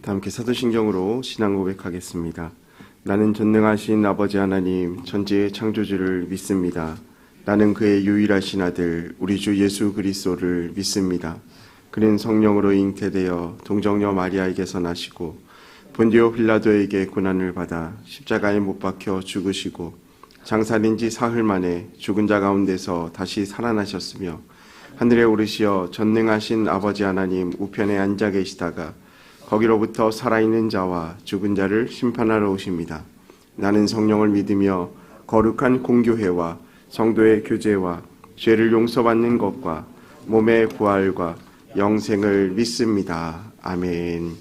다 함께 사도신경으로 신앙 고백하겠습니다. 나는 전능하신 아버지 하나님 천지의 창조주를 믿습니다. 나는 그의 유일하신 아들 우리 주 예수 그리스도를 믿습니다. 그는 성령으로 잉태되어 동정녀 마리아에게서 나시고 본디오 빌라도에게 고난을 받아 십자가에 못 박혀 죽으시고 장사된 지 사흘 만에 죽은 자 가운데서 다시 살아나셨으며 하늘에 오르시어 전능하신 아버지 하나님 우편에 앉아 계시다가 거기로부터 살아있는 자와 죽은 자를 심판하러 오십니다. 나는 성령을 믿으며 거룩한 공교회와 성도의 교제와 죄를 용서받는 것과 몸의 부활과 영생을 믿습니다. 아멘.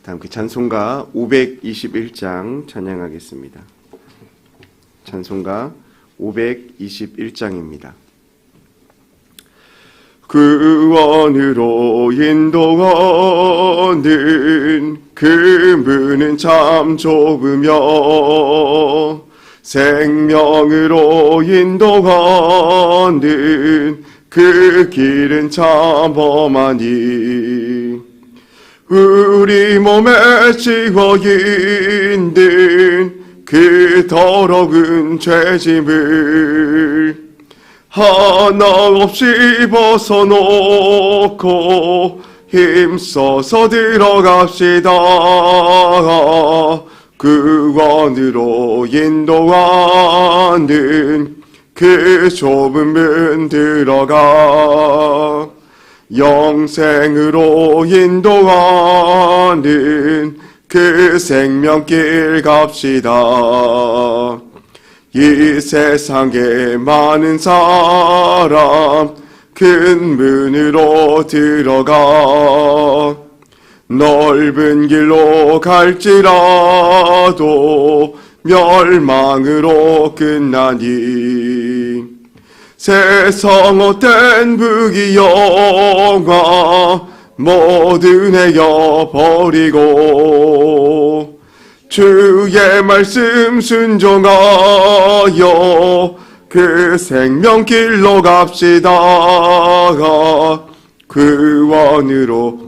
다음 그 찬송가 521장 찬양하겠습니다. 찬송가 521장입니다. 구원으로 인도하는 그 문은 참 좁으며 생명으로 인도하는 그 길은 참 험하니 우리 몸에 지워 있는 그 더러운 죄짐을 하나 없이 벗어놓고 힘써서 들어갑시다. 구원으로 인도하는 그 좁은 문 들어가 영생으로 인도하는 그 생명길 갑시다. 이 세상에 많은 사람 큰 문으로 들어가 넓은 길로 갈지라도 멸망으로 끝나니 세상 헛된 부귀영화 모두 내어버리고 주의 말씀 순종하여 그 생명길로 갑시다. 구원으로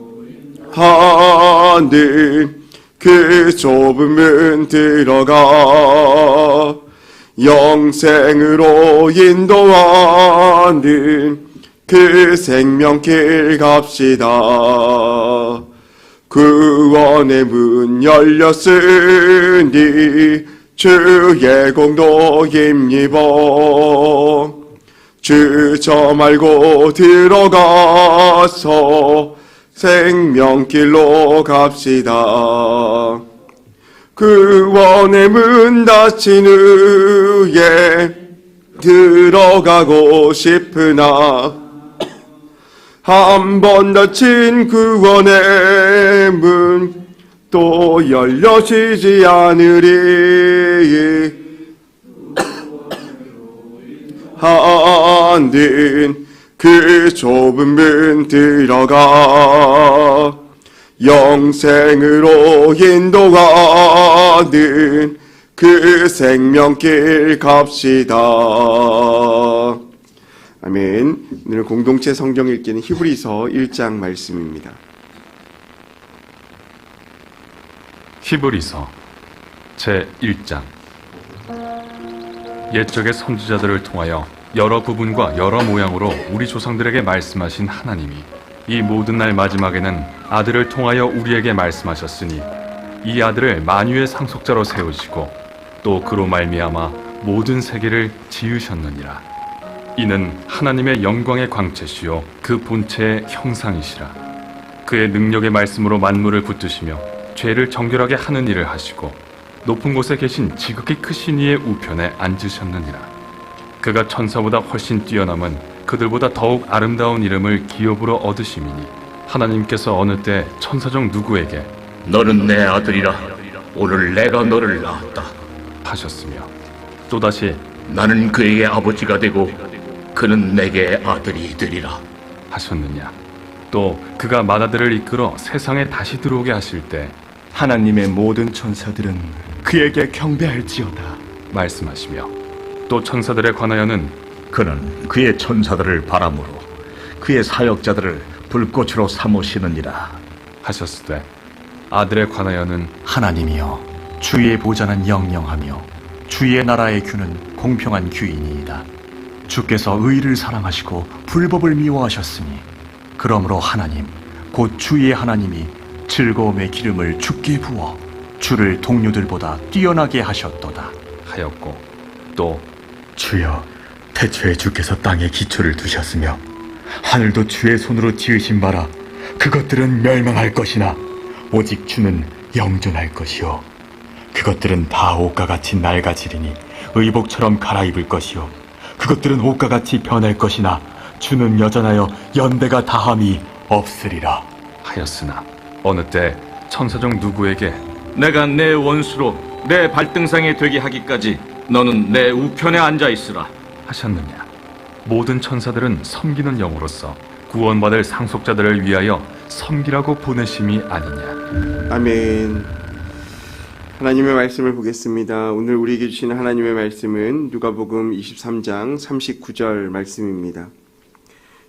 하는 그 좁은 문 들어가 영생으로 인도하는 그 생명길 갑시다. 구원의 문 열렸으니 주의 공도 힘입어 주저 말고 들어가서 생명길로 갑시다. 구원의 문 닫힌 후에 들어가고 싶으나 한 번 닫힌 구원의 문 또 열려지지 않으리 하는 그 좁은 문 들어가 영생으로 인도하는 그 생명길 갑시다. 아멘. 오늘 공동체 성경 읽기는 히브리서 1장 말씀입니다. 히브리서 제1장. 옛적의 선지자들을 통하여 여러 부분과 여러 모양으로 우리 조상들에게 말씀하신 하나님이 이 모든 날 마지막에는 아들을 통하여 우리에게 말씀하셨으니 이 아들을 만유의 상속자로 세우시고 또 그로 말미암아 모든 세계를 지으셨느니라. 이는 하나님의 영광의 광채시요 그 본체의 형상이시라. 그의 능력의 말씀으로 만물을 붙드시며 죄를 정결하게 하는 일을 하시고 높은 곳에 계신 지극히 크신 이의 우편에 앉으셨느니라. 그가 천사보다 훨씬 뛰어남은 그들보다 더욱 아름다운 이름을 기업으로 얻으심이니 하나님께서 어느 때 천사 중 누구에게 너는 내 아들이라 오늘 내가 너를 낳았다 하셨으며 또다시 나는 그에게 아버지가 되고 그는 내게 아들이 되리라 하셨느냐. 또 그가 맏아들을 이끌어 세상에 다시 들어오게 하실 때 하나님의 모든 천사들은 그에게 경배할지어다 말씀하시며 또 천사들에 관하여는 그는 그의 천사들을 바람으로 그의 사역자들을 불꽃으로 삼으시느니라 하셨으되 아들에 관하여는 하나님이여, 주의 보좌는 영영하며 주의 나라의 규는 공평한 규이니이다. 주께서 의를 사랑하시고 불법을 미워하셨으니 그러므로 하나님 곧 주의 하나님이 즐거움의 기름을 주께 부어 주를 동료들보다 뛰어나게 하셨도다 하였고, 또 주여, 태초에 주께서 땅에 기초를 두셨으며 하늘도 주의 손으로 지으신 바라 그것들은 멸망할 것이나 오직 주는 영존할 것이요 그것들은 다 옷과 같이 낡아지리니 의복처럼 갈아입을 것이요 그것들은 옷과 같이 변할 것이나 주는 여전하여 연대가 다함이 없으리라 하였으나 어느 때 천사 중 누구에게 내가 내 원수로 내 발등상에 되게 하기까지 너는 내 우편에 앉아 있으라 하셨느냐? 모든 천사들은 섬기는 영으로서 구원받을 상속자들을 위하여 섬기라고 보내심이 아니냐? 아멘. 하나님의 말씀을 보겠습니다. 오늘 우리에게 주시는 하나님의 말씀은 누가복음 23장 39절 말씀입니다.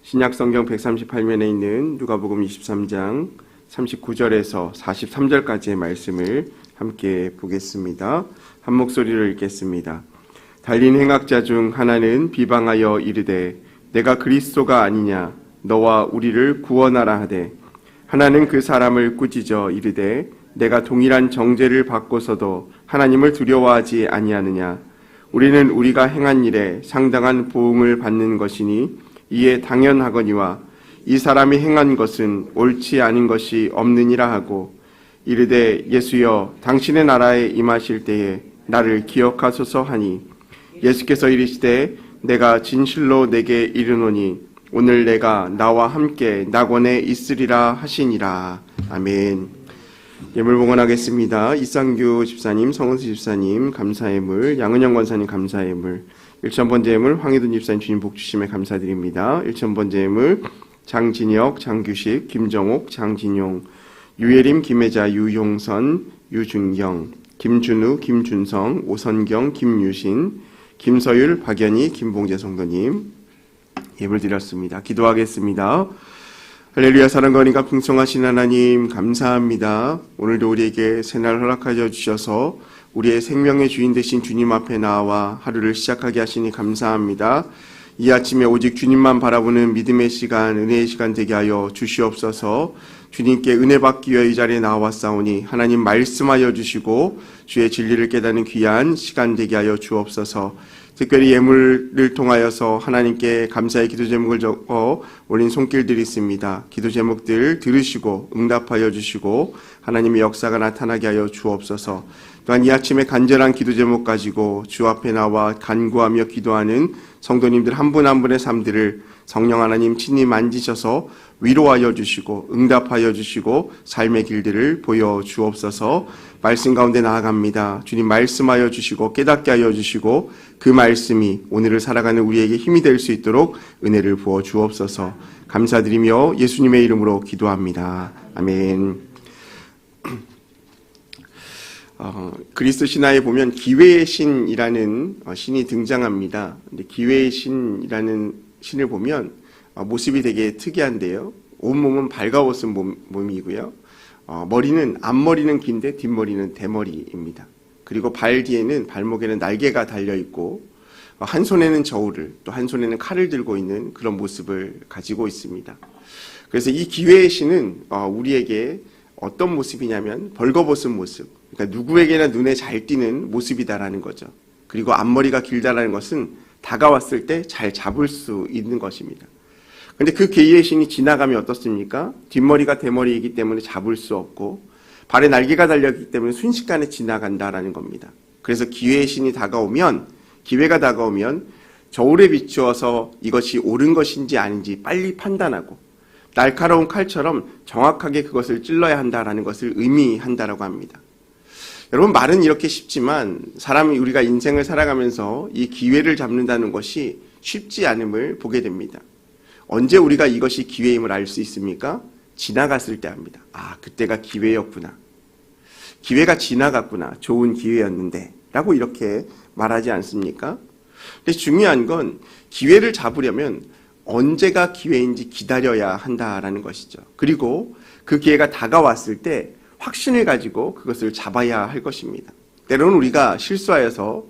신약 성경 138면에 있는 누가복음 23장 39절에서 43절까지의 말씀을 함께 보겠습니다. 한 목소리로 읽겠습니다. 달린 행악자 중 하나는 비방하여 이르되 내가 그리스도가 아니냐 너와 우리를 구원하라 하되, 하나는 그 사람을 꾸짖어 이르되 내가 동일한 정죄를 받고서도 하나님을 두려워하지 아니하느냐. 우리는 우리가 행한 일에 상당한 보응을 받는 것이니 이에 당연하거니와 이 사람이 행한 것은 옳지 않은 것이 없느니라 하고, 이르되 예수여 당신의 나라에 임하실 때에 나를 기억하소서 하니, 예수께서 이르시되 내가 진실로 내게 이르노니 오늘 내가 나와 함께 낙원에 있으리라 하시니라. 아멘. 예물 봉헌하겠습니다. 이상규 집사님, 성은수 집사님 감사의 물, 양은영 권사님 감사의 물, 1,000번째 예물 황희돈 집사님 주님 복 주심에 감사드립니다. 1,000번째 예물 장진혁, 장규식, 김정옥, 장진용, 유예림, 김혜자, 유용선, 유준경, 김준우, 김준성, 오선경, 김유신, 김서율, 박연희, 김봉재 성도님 예물 드렸습니다. 기도하겠습니다. 할렐루야. 사랑과 은혜가 풍성하신 하나님 감사합니다. 오늘도 우리에게 새날 허락하여 주셔서 우리의 생명의 주인 되신 주님 앞에 나와 하루를 시작하게 하시니 감사합니다. 이 아침에 오직 주님만 바라보는 믿음의 시간, 은혜의 시간 되게 하여 주시옵소서. 주님께 은혜 받기 위해 이 자리에 나왔사오니 하나님 말씀하여 주시고 주의 진리를 깨닫는 귀한 시간 되게 하여 주옵소서. 특별히 예물을 통하여서 하나님께 감사의 기도 제목을 적어 올린 손길들이 있습니다. 기도 제목들 들으시고 응답하여 주시고 하나님의 역사가 나타나게 하여 주옵소서. 또한 이 아침에 간절한 기도 제목 가지고 주 앞에 나와 간구하며 기도하는 성도님들 한 분 한 분의 삶들을 성령 하나님 친히 만지셔서 위로하여 주시고 응답하여 주시고 삶의 길들을 보여 주옵소서. 말씀 가운데 나아갑니다. 주님 말씀하여 주시고 깨닫게 하여 주시고 그 말씀이 오늘을 살아가는 우리에게 힘이 될 수 있도록 은혜를 부어 주옵소서. 감사드리며 예수님의 이름으로 기도합니다. 아멘. 그리스도 신화에 보면 기회의 신이라는 신이 등장합니다. 근데 기회의 신이라는 신을 보면 모습이 되게 특이한데요. 온몸은 발가벗은 몸이고요. 머리는 앞머리는 긴데 뒷머리는 대머리입니다. 그리고 발 뒤에는 발목에는 날개가 달려있고 한 손에는 저울을 또 한 손에는 칼을 들고 있는 그런 모습을 가지고 있습니다. 그래서 이 기회의 신은 우리에게 어떤 모습이냐면 벌거벗은 모습, 그러니까 누구에게나 눈에 잘 띄는 모습이다라는 거죠. 그리고 앞머리가 길다라는 것은 다가왔을 때 잘 잡을 수 있는 것입니다. 그런데 그 기회의 신이 지나가면 어떻습니까? 뒷머리가 대머리이기 때문에 잡을 수 없고 발에 날개가 달렸기 때문에 순식간에 지나간다라는 겁니다. 그래서 기회의 신이 다가오면, 기회가 다가오면 저울에 비추어서 이것이 옳은 것인지 아닌지 빨리 판단하고 날카로운 칼처럼 정확하게 그것을 찔러야 한다라는 것을 의미한다라고 합니다. 여러분, 말은 이렇게 쉽지만 사람이 우리가 인생을 살아가면서 이 기회를 잡는다는 것이 쉽지 않음을 보게 됩니다. 언제 우리가 이것이 기회임을 알 수 있습니까? 지나갔을 때 합니다. 아, 그때가 기회였구나. 기회가 지나갔구나. 좋은 기회였는데 라고 이렇게 말하지 않습니까? 근데 중요한 건 기회를 잡으려면 언제가 기회인지 기다려야 한다라는 것이죠. 그리고 그 기회가 다가왔을 때 확신을 가지고 그것을 잡아야 할 것입니다. 때로는 우리가 실수하여서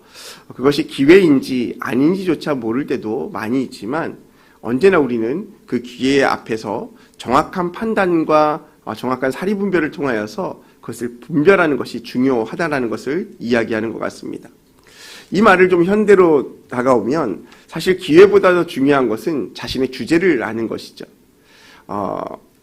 그것이 기회인지 아닌지조차 모를 때도 많이 있지만 언제나 우리는 그 기회 앞에서 정확한 판단과 정확한 사리분별을 통하여서 그것을 분별하는 것이 중요하다는 것을 이야기하는 것 같습니다. 이 말을 좀 현대로 다가오면 사실 기회보다 더 중요한 것은 자신의 주제를 아는 것이죠.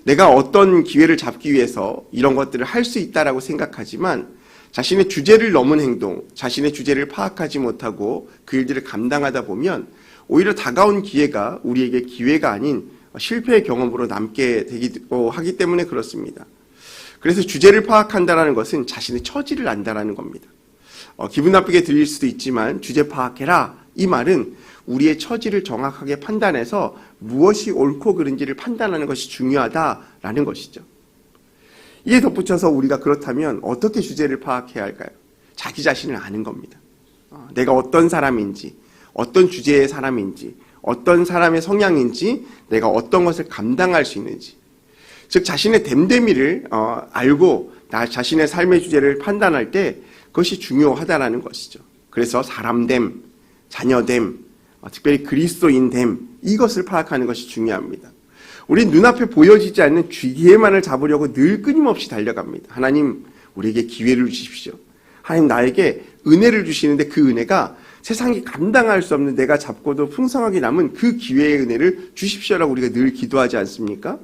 내가 어떤 기회를 잡기 위해서 이런 것들을 할 수 있다라고 생각하지만 자신의 주제를 넘은 행동, 자신의 주제를 파악하지 못하고 그 일들을 감당하다 보면 오히려 다가온 기회가 우리에게 기회가 아닌 실패의 경험으로 남게 되기도 하기 때문에 그렇습니다. 그래서 주제를 파악한다는 것은 자신의 처지를 안다라는 겁니다. 기분 나쁘게 들릴 수도 있지만 주제 파악해라. 이 말은 우리의 처지를 정확하게 판단해서 무엇이 옳고 그른지를 판단하는 것이 중요하다라는 것이죠. 이에 덧붙여서 우리가 그렇다면 어떻게 주제를 파악해야 할까요? 자기 자신을 아는 겁니다. 내가 어떤 사람인지, 어떤 주제의 사람인지, 어떤 사람의 성향인지, 내가 어떤 것을 감당할 수 있는지. 즉 자신의 됨됨이를 알고 나 자신의 삶의 주제를 판단할 때 그것이 중요하다라는 것이죠. 그래서 사람됨, 자녀됨, 특별히 그리스도인됨, 이것을 파악하는 것이 중요합니다. 우리 눈앞에 보여지지 않는 기회만을 잡으려고 늘 끊임없이 달려갑니다. 하나님, 우리에게 기회를 주십시오. 하나님, 나에게 은혜를 주시는데 그 은혜가 세상이 감당할 수 없는 내가 잡고도 풍성하게 남은 그 기회의 은혜를 주십시오라고 우리가 늘 기도하지 않습니까?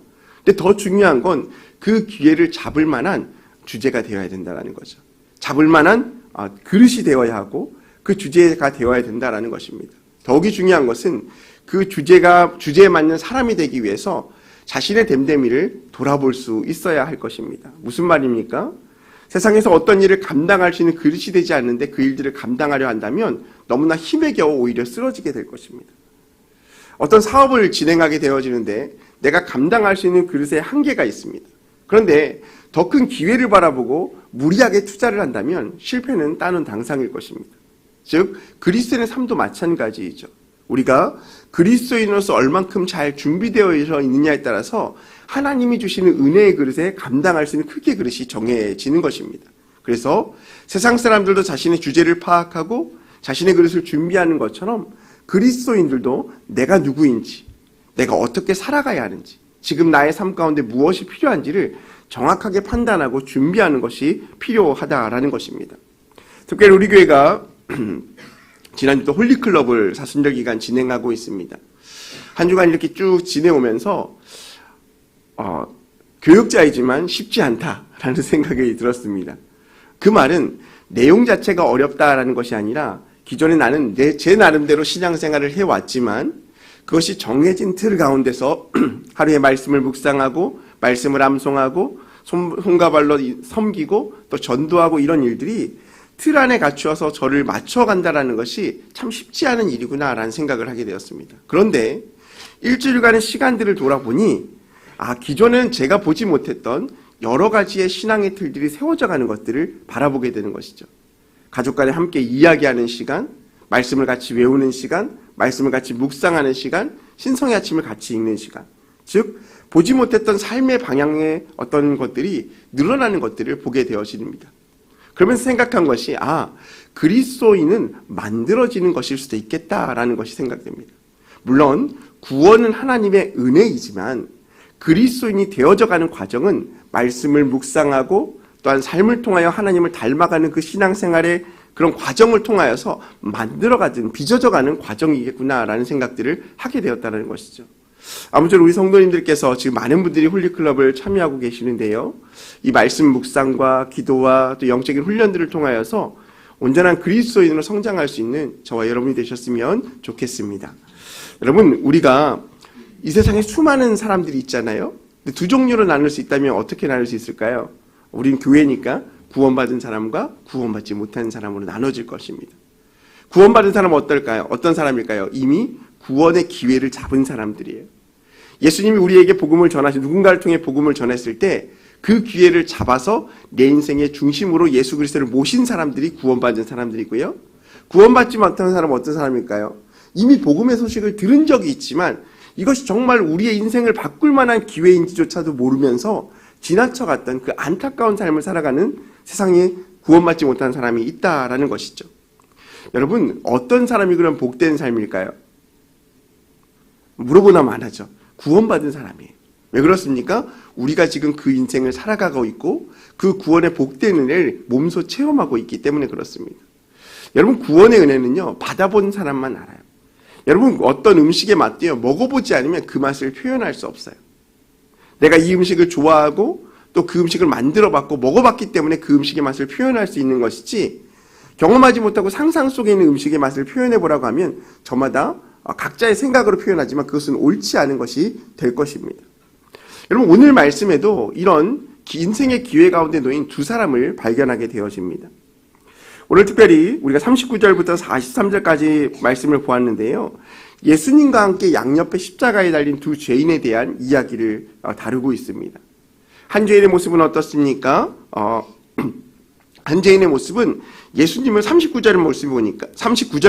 근데 더 중요한 건 그 기회를 잡을 만한 주제가 되어야 된다는 거죠. 잡을 만한 그릇이 되어야 하고 그 주제가 되어야 된다는 것입니다. 더욱이 중요한 것은 그 주제에 맞는 사람이 되기 위해서 자신의 됨됨이를 돌아볼 수 있어야 할 것입니다. 무슨 말입니까? 세상에서 어떤 일을 감당할 수 있는 그릇이 되지 않는데 그 일들을 감당하려 한다면 너무나 힘에 겨워 오히려 쓰러지게 될 것입니다. 어떤 사업을 진행하게 되어지는데 내가 감당할 수 있는 그릇에 한계가 있습니다. 그런데 더 큰 기회를 바라보고 무리하게 투자를 한다면 실패는 따놓은 당상일 것입니다. 즉 그리스도인의 삶도 마찬가지이죠. 우리가 그리스도인으로서 얼만큼 잘 준비되어 있느냐에 따라서 하나님이 주시는 은혜의 그릇에 감당할 수 있는 크기의 그릇이 정해지는 것입니다. 그래서 세상 사람들도 자신의 주제를 파악하고 자신의 그릇을 준비하는 것처럼 그리스도인들도 내가 누구인지, 내가 어떻게 살아가야 하는지, 지금 나의 삶 가운데 무엇이 필요한지를 정확하게 판단하고 준비하는 것이 필요하다라는 것입니다. 특별히 우리 교회가 지난주도 홀리클럽을 사순절 기간 진행하고 있습니다. 한 주간 이렇게 쭉 지내오면서 교육자이지만 쉽지 않다라는 생각이 들었습니다. 그 말은 내용 자체가 어렵다라는 것이 아니라 기존에 나는 제 나름대로 신앙생활을 해왔지만 그것이 정해진 틀 가운데서 하루에 말씀을 묵상하고 말씀을 암송하고 손과 발로 섬기고 또 전도하고 이런 일들이 틀 안에 갖추어서 저를 맞춰간다라는 것이 참 쉽지 않은 일이구나라는 생각을 하게 되었습니다. 그런데 일주일간의 시간들을 돌아보니 기존에는 제가 보지 못했던 여러 가지의 신앙의 틀들이 세워져 가는 것들을 바라보게 되는 것이죠. 가족 간에 함께 이야기하는 시간, 말씀을 같이 외우는 시간, 말씀을 같이 묵상하는 시간, 신성의 아침을 같이 읽는 시간. 즉 보지 못했던 삶의 방향의 어떤 것들이 늘어나는 것들을 보게 되어집니다. 그러면서 생각한 것이 그리스도인은 만들어지는 것일 수도 있겠다라는 것이 생각됩니다. 물론 구원은 하나님의 은혜이지만 그리스도인이 되어져가는 과정은 말씀을 묵상하고 또한 삶을 통하여 하나님을 닮아가는 그 신앙생활의 그런 과정을 통하여서 만들어가는 빚어져가는 과정이겠구나라는 생각들을 하게 되었다는 것이죠. 아무쪼록 우리 성도님들께서 지금 많은 분들이 홀리클럽을 참여하고 계시는데요. 이 말씀 묵상과 기도와 또 영적인 훈련들을 통하여서 온전한 그리스도인으로 성장할 수 있는 저와 여러분이 되셨으면 좋겠습니다. 여러분, 우리가 이 세상에 수많은 사람들이 있잖아요. 근데 두 종류로 나눌 수 있다면 어떻게 나눌 수 있을까요? 우린 교회니까 구원받은 사람과 구원받지 못한 사람으로 나눠질 것입니다. 구원받은 사람은 어떨까요? 어떤 사람일까요? 이미 구원의 기회를 잡은 사람들이에요. 예수님이 우리에게 복음을 누군가를 통해 복음을 전했을 때 그 기회를 잡아서 내 인생의 중심으로 예수 그리스도를 모신 사람들이 구원받은 사람들이고요. 구원받지 못한 사람은 어떤 사람일까요? 이미 복음의 소식을 들은 적이 있지만 이것이 정말 우리의 인생을 바꿀 만한 기회인지조차도 모르면서 지나쳐갔던 그 안타까운 삶을 살아가는 세상에 구원받지 못한 사람이 있다라는 것이죠. 여러분, 어떤 사람이 그런 복된 삶일까요? 물어보나 말하죠. 구원받은 사람이에요. 왜 그렇습니까? 우리가 지금 그 인생을 살아가고 있고 그 구원의 복된 은혜를 몸소 체험하고 있기 때문에 그렇습니다. 여러분, 구원의 은혜는요, 받아본 사람만 알아요. 여러분, 어떤 음식의 맛도요, 먹어보지 않으면 그 맛을 표현할 수 없어요. 내가 이 음식을 좋아하고 또 그 음식을 만들어봤고 먹어봤기 때문에 그 음식의 맛을 표현할 수 있는 것이지, 경험하지 못하고 상상 속에 있는 음식의 맛을 표현해보라고 하면 저마다 각자의 생각으로 표현하지만 그것은 옳지 않은 것이 될 것입니다. 여러분, 오늘 말씀에도 이런 인생의 기회 가운데 놓인 두 사람을 발견하게 되어집니다. 오늘 특별히 우리가 39절부터 43절까지 말씀을 보았는데요. 예수님과 함께 양옆에 십자가에 달린 두 죄인에 대한 이야기를 다루고 있습니다. 한 죄인의 모습은 어떻습니까? 한 죄인의 모습은 예수님을 39절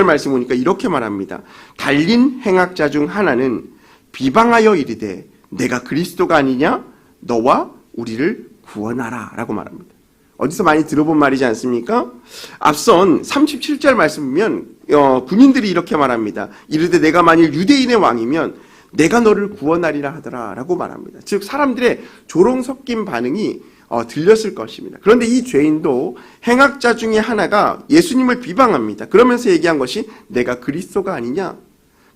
말씀 보니까 이렇게 말합니다. 달린 행악자 중 하나는 비방하여 이르되 내가 그리스도가 아니냐? 너와 우리를 구원하라 라고 말합니다. 어디서 많이 들어본 말이지 않습니까? 앞선 37절 말씀 보면 군인들이 이렇게 말합니다. 이르되 내가 만일 유대인의 왕이면 내가 너를 구원하리라 하더라 라고 말합니다. 즉 사람들의 조롱 섞인 반응이 들렸을 것입니다. 그런데 이 죄인도 행악자 중에 하나가 예수님을 비방합니다. 그러면서 얘기한 것이 내가 그리스도가 아니냐?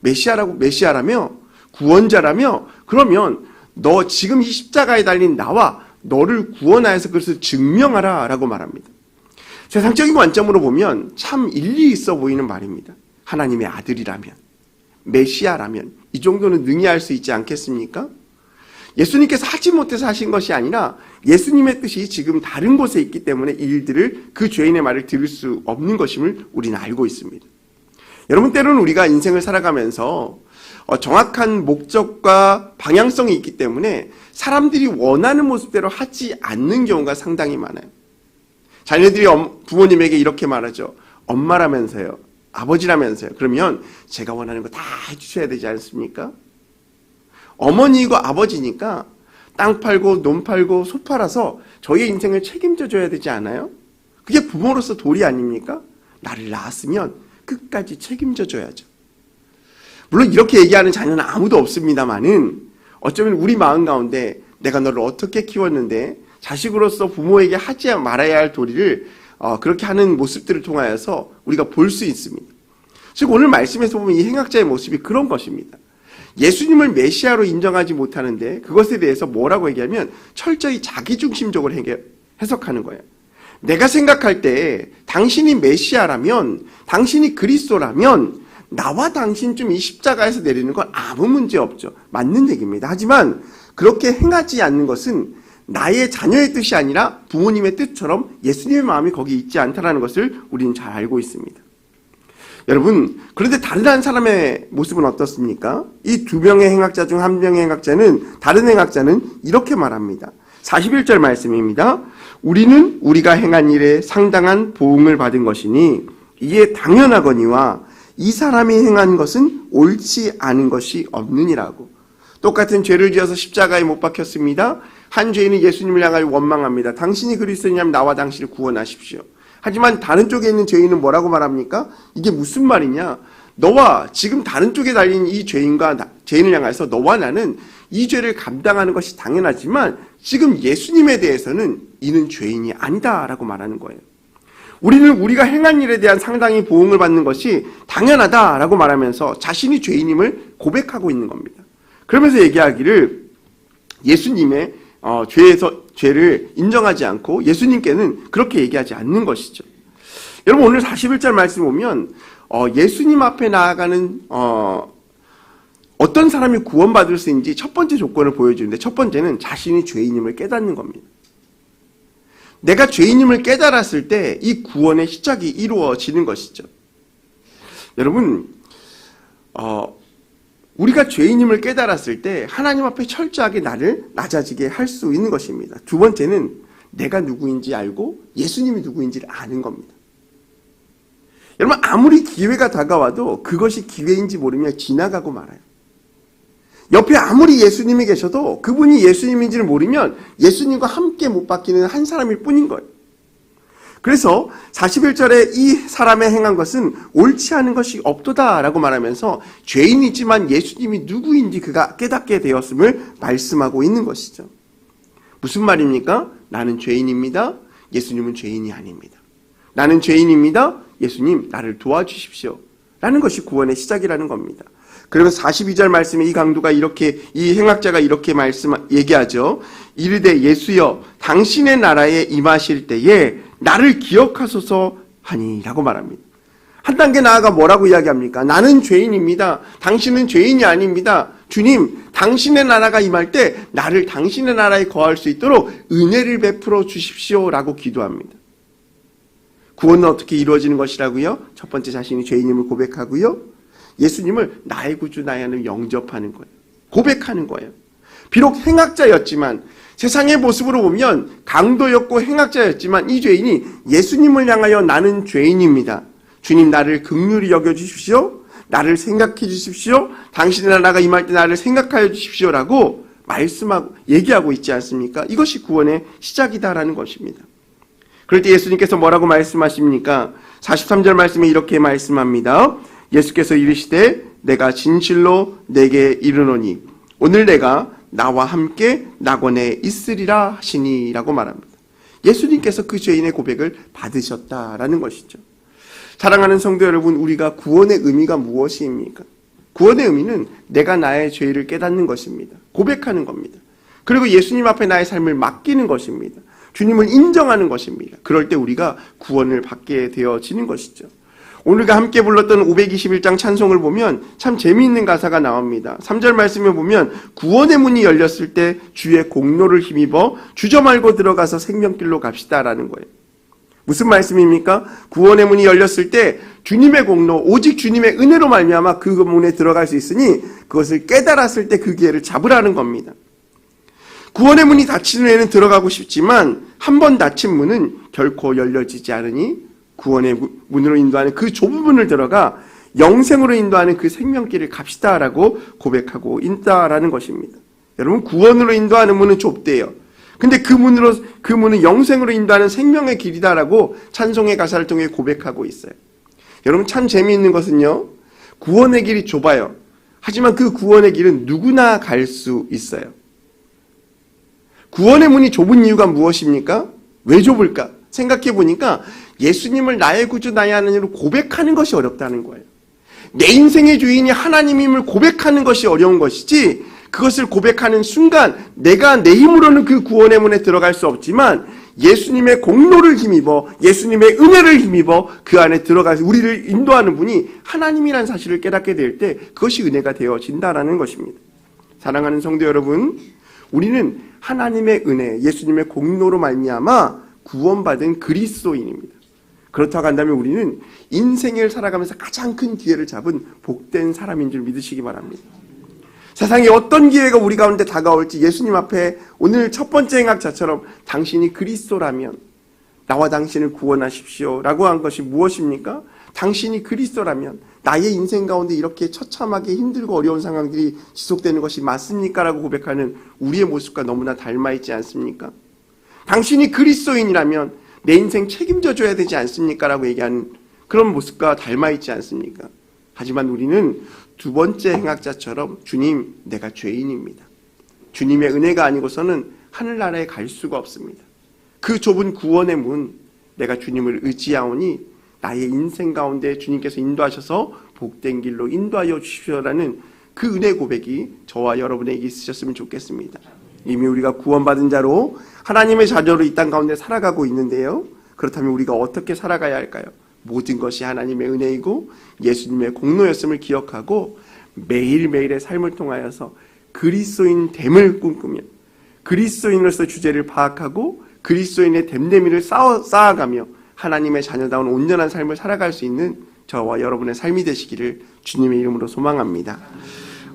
메시아라며? 구원자라며? 그러면 너 지금 이 십자가에 달린 나와 너를 구원하여서 그것을 증명하라 라고 말합니다. 세상적인 관점으로 보면 참 일리 있어 보이는 말입니다. 하나님의 아들이라면, 메시아라면 이 정도는 능히 할 수 있지 않겠습니까? 예수님께서 하지 못해서 하신 것이 아니라 예수님의 뜻이 지금 다른 곳에 있기 때문에 이 일들을 그 죄인의 말을 들을 수 없는 것임을 우리는 알고 있습니다. 여러분, 때로는 우리가 인생을 살아가면서 정확한 목적과 방향성이 있기 때문에 사람들이 원하는 모습대로 하지 않는 경우가 상당히 많아요. 자녀들이 부모님에게 이렇게 말하죠. 엄마라면서요, 아버지라면서요. 그러면 제가 원하는 거 다 해주셔야 되지 않습니까? 어머니이고 아버지니까 땅 팔고 논 팔고 소 팔아서 저희의 인생을 책임져 줘야 되지 않아요? 그게 부모로서 도리 아닙니까? 나를 낳았으면 끝까지 책임져 줘야죠. 물론 이렇게 얘기하는 자녀는 아무도 없습니다만은 어쩌면 우리 마음 가운데 내가 너를 어떻게 키웠는데 자식으로서 부모에게 하지 말아야 할 도리를 그렇게 하는 모습들을 통하여서 우리가 볼 수 있습니다. 즉 오늘 말씀에서 보면 이 행악자의 모습이 그런 것입니다. 예수님을 메시아로 인정하지 못하는데 그것에 대해서 뭐라고 얘기하면 철저히 자기중심적으로 해석하는 거예요. 내가 생각할 때 당신이 메시아라면, 당신이 그리스도라면 나와 당신쯤 이 십자가에서 내리는 건 아무 문제 없죠. 맞는 얘기입니다. 하지만 그렇게 행하지 않는 것은 나의 자녀의 뜻이 아니라 부모님의 뜻처럼 예수님의 마음이 거기 있지 않다는 것을 우리는 잘 알고 있습니다. 여러분, 그런데 다른 한 사람의 모습은 어떻습니까? 이 두 명의 행악자 중 한 명의 행악자는, 다른 행악자는 이렇게 말합니다. 41절 말씀입니다. 우리는 우리가 행한 일에 상당한 보응을 받은 것이니 이에 당연하거니와 이 사람이 행한 것은 옳지 않은 것이 없느니라고. 똑같은 죄를 지어서 십자가에 못 박혔습니다. 한 죄인은 예수님을 향하여 원망합니다. 당신이 그리스도냐면 나와 당신을 구원하십시오. 하지만 다른 쪽에 있는 죄인은 뭐라고 말합니까? 이게 무슨 말이냐? 너와 지금 다른 쪽에 달린 이 죄인을 향해서 너와 나는 이 죄를 감당하는 것이 당연하지만 지금 예수님에 대해서는 이는 죄인이 아니다라고 말하는 거예요. 우리는 우리가 행한 일에 대한 상당히 보응을 받는 것이 당연하다라고 말하면서 자신이 죄인임을 고백하고 있는 겁니다. 그러면서 얘기하기를 예수님의 죄를 인정하지 않고 예수님께는 그렇게 얘기하지 않는 것이죠. 여러분, 오늘 41절 말씀 보면 예수님 앞에 나아가는 어떤 사람이 구원받을 수 있는지 첫 번째 조건을 보여주는데, 첫 번째는 자신이 죄인임을 깨닫는 겁니다. 내가 죄인임을 깨달았을 때 이 구원의 시작이 이루어지는 것이죠. 여러분, 우리가 죄인임을 깨달았을 때 하나님 앞에 철저하게 나를 낮아지게 할 수 있는 것입니다. 두 번째는 내가 누구인지 알고 예수님이 누구인지를 아는 겁니다. 여러분, 아무리 기회가 다가와도 그것이 기회인지 모르며 지나가고 말아요. 옆에 아무리 예수님이 계셔도 그분이 예수님인지를 모르면 예수님과 함께 못 박히는 한 사람일 뿐인 거예요. 그래서 41절에 이 사람의 행한 것은 옳지 않은 것이 없도다라고 말하면서 죄인이지만 예수님이 누구인지 그가 깨닫게 되었음을 말씀하고 있는 것이죠. 무슨 말입니까? 나는 죄인입니다. 예수님은 죄인이 아닙니다. 나는 죄인입니다. 예수님 나를 도와주십시오. 라는 것이 구원의 시작이라는 겁니다. 그러면서 42절 말씀에 이 강도가 이렇게, 이 행악자가 이렇게 얘기하죠. 이르되 예수여 당신의 나라에 임하실 때에 나를 기억하소서 하니라고 말합니다. 한 단계 나아가 뭐라고 이야기합니까? 나는 죄인입니다. 당신은 죄인이 아닙니다. 주님, 당신의 나라가 임할 때 나를 당신의 나라에 거할 수 있도록 은혜를 베풀어 주십시오라고 기도합니다. 구원은 어떻게 이루어지는 것이라고요? 첫 번째 자신이 죄인임을 고백하고요. 예수님을 나의 구주, 나의 하나님 영접하는 거예요. 고백하는 거예요. 비록 행악자였지만, 세상의 모습으로 보면 강도였고 행악자였지만 이 죄인이 예수님을 향하여 나는 죄인입니다. 주님 나를 긍휼히 여겨주십시오. 나를 생각해 주십시오. 당신의 나라가 임할 때 나를 생각하여 주십시오라고 말씀하고 얘기하고 있지 않습니까? 이것이 구원의 시작이다라는 것입니다. 그럴 때 예수님께서 뭐라고 말씀하십니까? 43절 말씀에 이렇게 말씀합니다. 예수께서 이르시되 내가 진실로 내게 이르노니 오늘 내가 나와 함께 낙원에 있으리라 하시니라고 말합니다. 예수님께서 그 죄인의 고백을 받으셨다라는 것이죠. 사랑하는 성도 여러분, 우리가 구원의 의미가 무엇입니까? 구원의 의미는 내가 나의 죄를 깨닫는 것입니다. 고백하는 겁니다. 그리고 예수님 앞에 나의 삶을 맡기는 것입니다. 주님을 인정하는 것입니다. 그럴 때 우리가 구원을 받게 되어지는 것이죠. 오늘과 함께 불렀던 521장 찬송을 보면 참 재미있는 가사가 나옵니다. 3절 말씀에 보면 구원의 문이 열렸을 때 주의 공로를 힘입어 주저말고 들어가서 생명길로 갑시다라는 거예요. 무슨 말씀입니까? 구원의 문이 열렸을 때 주님의 공로, 오직 주님의 은혜로 말미암아 그 문에 들어갈 수 있으니 그것을 깨달았을 때 그 기회를 잡으라는 겁니다. 구원의 문이 닫힌 후에는 들어가고 싶지만 한 번 닫힌 문은 결코 열려지지 않으니 구원의 문으로 인도하는 그 좁은 문을 들어가 영생으로 인도하는 그 생명길을 갑시다라고 고백하고 있다라는 것입니다. 여러분, 구원으로 인도하는 문은 좁대요. 근데 그 문은 영생으로 인도하는 생명의 길이다라고 찬송의 가사를 통해 고백하고 있어요. 여러분, 참 재미있는 것은요, 구원의 길이 좁아요. 하지만 그 구원의 길은 누구나 갈 수 있어요. 구원의 문이 좁은 이유가 무엇입니까? 왜 좁을까? 생각해 보니까 예수님을 나의 구주, 나의 하나님으로 고백하는 것이 어렵다는 거예요. 내 인생의 주인이 하나님임을 고백하는 것이 어려운 것이지, 그것을 고백하는 순간 내가 내 힘으로는 그 구원의 문에 들어갈 수 없지만 예수님의 공로를 힘입어, 예수님의 은혜를 힘입어 그 안에 들어가서 우리를 인도하는 분이 하나님이라는 사실을 깨닫게 될 때 그것이 은혜가 되어진다라는 것입니다. 사랑하는 성도 여러분, 우리는 하나님의 은혜, 예수님의 공로로 말미암아 구원받은 그리스도인입니다. 그렇다고 한다면 우리는 인생을 살아가면서 가장 큰 기회를 잡은 복된 사람인 줄 믿으시기 바랍니다. 세상에 어떤 기회가 우리 가운데 다가올지 예수님 앞에 오늘 첫 번째 행악자처럼 당신이 그리스도라면 나와 당신을 구원하십시오 라고 한 것이 무엇입니까? 당신이 그리스도라면 나의 인생 가운데 이렇게 처참하게 힘들고 어려운 상황들이 지속되는 것이 맞습니까? 라고 고백하는 우리의 모습과 너무나 닮아있지 않습니까? 당신이 그리스도인이라면 내 인생 책임져 줘야 되지 않습니까? 라고 얘기하는 그런 모습과 닮아있지 않습니까? 하지만 우리는 두 번째 행악자처럼 주님, 내가 죄인입니다. 주님의 은혜가 아니고서는 하늘나라에 갈 수가 없습니다. 그 좁은 구원의 문, 내가 주님을 의지하오니 나의 인생 가운데 주님께서 인도하셔서 복된 길로 인도하여 주십시오라는 그 은혜 고백이 저와 여러분에게 있으셨으면 좋겠습니다. 이미 우리가 구원받은 자로 하나님의 자녀로 이 땅 가운데 살아가고 있는데요. 그렇다면 우리가 어떻게 살아가야 할까요? 모든 것이 하나님의 은혜이고 예수님의 공로였음을 기억하고 매일매일의 삶을 통하여서 그리스도인 됨을 꿈꾸며 그리스도인으로서 주제를 파악하고 그리스도인의 됨됨이를 쌓아가며 하나님의 자녀다운 온전한 삶을 살아갈 수 있는 저와 여러분의 삶이 되시기를 주님의 이름으로 소망합니다.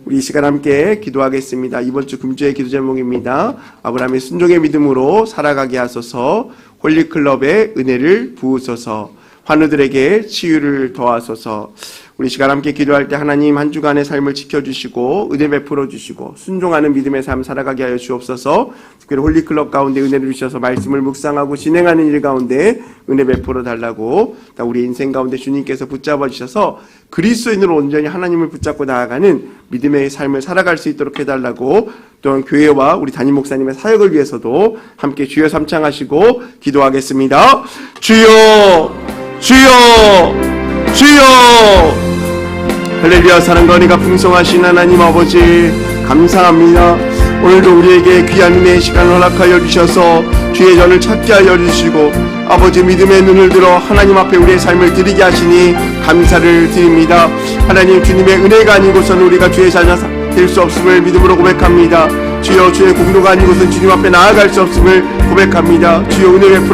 우리 이 시간 함께 기도하겠습니다. 이번 주 금주의 기도 제목입니다. 아브라함의 순종의 믿음으로 살아가게 하소서. 홀리클럽의 은혜를 부으소서. 환우들에게 치유를 더하소서. 우리 시간 함께 기도할 때 하나님 한 주간의 삶을 지켜주시고 은혜 베풀어 주시고 순종하는 믿음의 삶 살아가게 하여 주옵소서. 특별히 홀리클럽 가운데 은혜를 주셔서 말씀을 묵상하고 진행하는 일 가운데 은혜 베풀어 달라고, 우리 인생 가운데 주님께서 붙잡아 주셔서 그리스도인으로 온전히 하나님을 붙잡고 나아가는 믿음의 삶을 살아갈 수 있도록 해달라고, 또한 교회와 우리 담임 목사님의 사역을 위해서도 함께 주여 삼창하시고 기도하겠습니다. 주여, 주여, 주여. 할렐루야. 사랑과 은혜가 풍성하신 하나님 아버지 감사합니다. 오늘도 우리에게 귀한 은혜의 시간을 허락하여 주셔서 주의 전을 찾게 하여 주시고 아버지 믿음의 눈을 들어 하나님 앞에 우리의 삶을 드리게 하시니 감사를 드립니다. 하나님, 주님의 은혜가 아니고서는 우리가 주의 자녀 될 수 없음을 믿음으로 고백합니다. 주여, 주의 공로가 아니고서는 주님 앞에 나아갈 수 없음을 고백합니다. 주여, 은혜 베풀어